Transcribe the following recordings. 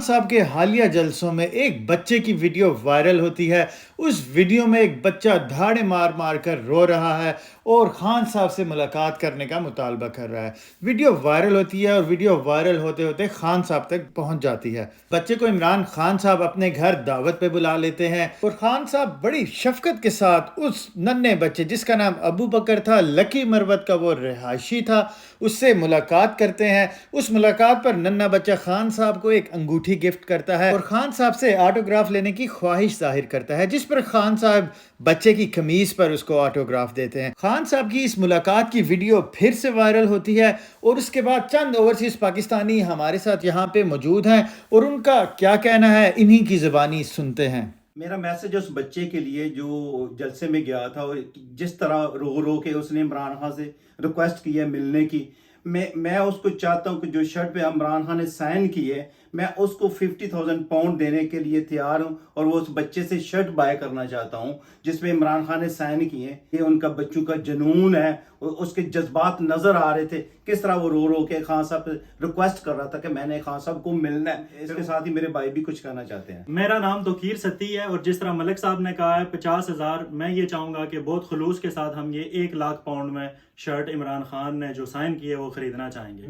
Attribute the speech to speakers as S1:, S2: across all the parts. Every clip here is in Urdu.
S1: صاحب کے حالیہ جلسوں میں ایک بچے کی ویڈیو وائرل ہوتی ہے۔ اس ویڈیو میں ایک بچہ دھاڑے مار مار کر رو رہا ہے اور خان صاحب سے ملاقات کرنے کا مطالبہ کر رہا ہے۔ ویڈیو وائرل ہوتی ہے اور ویڈیو وائرل ہوتے ہوتے خان صاحب تک پہنچ جاتی ہے۔ بچے کو عمران خان صاحب اپنے گھر دعوت پہ بلا لیتے ہیں اور خان صاحب بڑی شفقت کے ساتھ اس ننھے بچے جس کا نام ابو بکر تھا، لکی مروت کا وہ رہائشی تھا، اس سے ملاقات کرتے ہیں۔ اس ملاقات پر ننھا بچہ خان صاحب کو ایک انگوٹھی گفٹ کرتا ہے اور خان صاحب سے آٹوگراف لینے کی خواہش ظاہر کرتا ہے، جس پر خان صاحب بچے کی قمیض پر اس کو آٹوگراف دیتے ہیں۔ خان صاحب کی اس ملاقات کی ویڈیو پھر سے وائرل ہوتی ہے اور اس کے بعد چند اوورسیز پاکستانی ہمارے ساتھ یہاں پہ موجود ہیں اور ان کا کیا کہنا ہے انہی کی زبانی سنتے ہیں۔
S2: میرا میسج اس بچے کے لیے جو جلسے میں گیا تھا اور جس طرح رو رو کے اس نے عمران خان سے ریکویسٹ کی ہے ملنے کی، میں اس کو چاہتا ہوں کہ جو شرٹ پہ عمران خان نے سائن کی ہے، میں اس کو 50,000 پاؤنڈ دینے کے لیے تیار ہوں اور وہ اس بچے سے شرٹ بائی کرنا چاہتا ہوں جس پہ عمران خان نے سائن کی ہے۔ یہ ان کا بچوں کا جنون ہے، اس کے جذبات نظر آ رہے تھے، کس طرح وہ رو رو کے خان صاحب سے ریکویسٹ کر رہا تھا کہ میں نے خان صاحب کو ملنا ہے۔ اس کے ساتھ ہی میرے بھائی بھی کچھ کہنا چاہتے ہیں۔
S3: میرا نام توقیر ستی ہے اور جس طرح ملک صاحب نے کہا ہے 50,000، میں یہ چاہوں گا کہ بہت خلوص کے ساتھ ہم یہ 1,00,000 پاؤنڈ میں شرٹ عمران خان نے جو سائن کی ہے وہ خریدنا چاہیں گے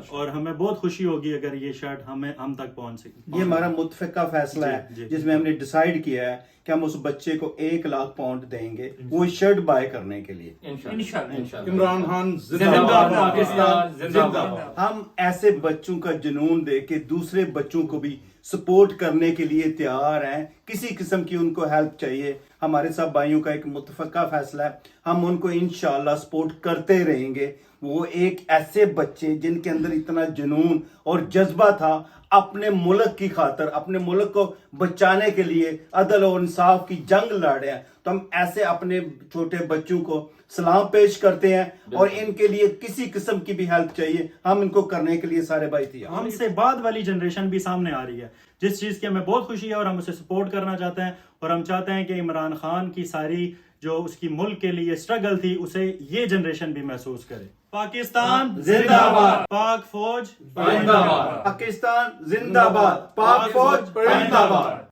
S3: اور ہمیں بہت خوشی ہوگی اگر یہ شرٹ ہم تک پہنچ سکے۔
S2: یہ ہمارا متفقہ فیصلہ ہے جس میں ہم نے ڈیسائیڈ کیا ہے کہ ہم اس بچے کو 1,00,000 پاؤنڈ دیں گے وہ شرٹ بائی کرنے کے لیے۔
S4: عمران خان زندہ باد، پاکستان زندہ باد۔
S2: ہم ایسے بچوں کا جنون دے کے دوسرے بچوں کو بھی سپورٹ کرنے کے لیے تیار ہیں۔ کسی قسم کی ان کو ہیلپ چاہیے، ہمارے سب بھائیوں کا ایک متفقہ فیصلہ ہے، ہم ان کو انشاءاللہ سپورٹ کرتے رہیں گے۔ وہ ایک ایسے بچے جن کے اندر اتنا جنون اور جذبہ تھا، اپنے ملک کی خاطر، اپنے ملک کو بچانے کے لیے عدل و انصاف کی جنگ لڑے ہیں، تو ہم ایسے اپنے چھوٹے بچوں کو سلام پیش کرتے ہیں اور ان کے لیے کسی قسم کی بھی ہیلپ چاہیے ہم ان کو کرنے کے لیے سارے بھائی تھے۔
S3: ہم سے بعد والی جنریشن بھی سامنے آ رہی ہے جس چیز کی ہمیں بہت خوشی ہے اور ہم اسے سپورٹ کرنا چاہتے ہیں اور ہم چاہتے ہیں کہ عمران خان کی ساری جو اس کی ملک کے لیے سٹرگل تھی اسے یہ جنریشن بھی محسوس کرے۔ پاکستان
S2: زندہ باد،
S3: پاک فوج
S4: زندہ باد،
S2: پاکستان زندہ باد، پاک فوج زندہ باد۔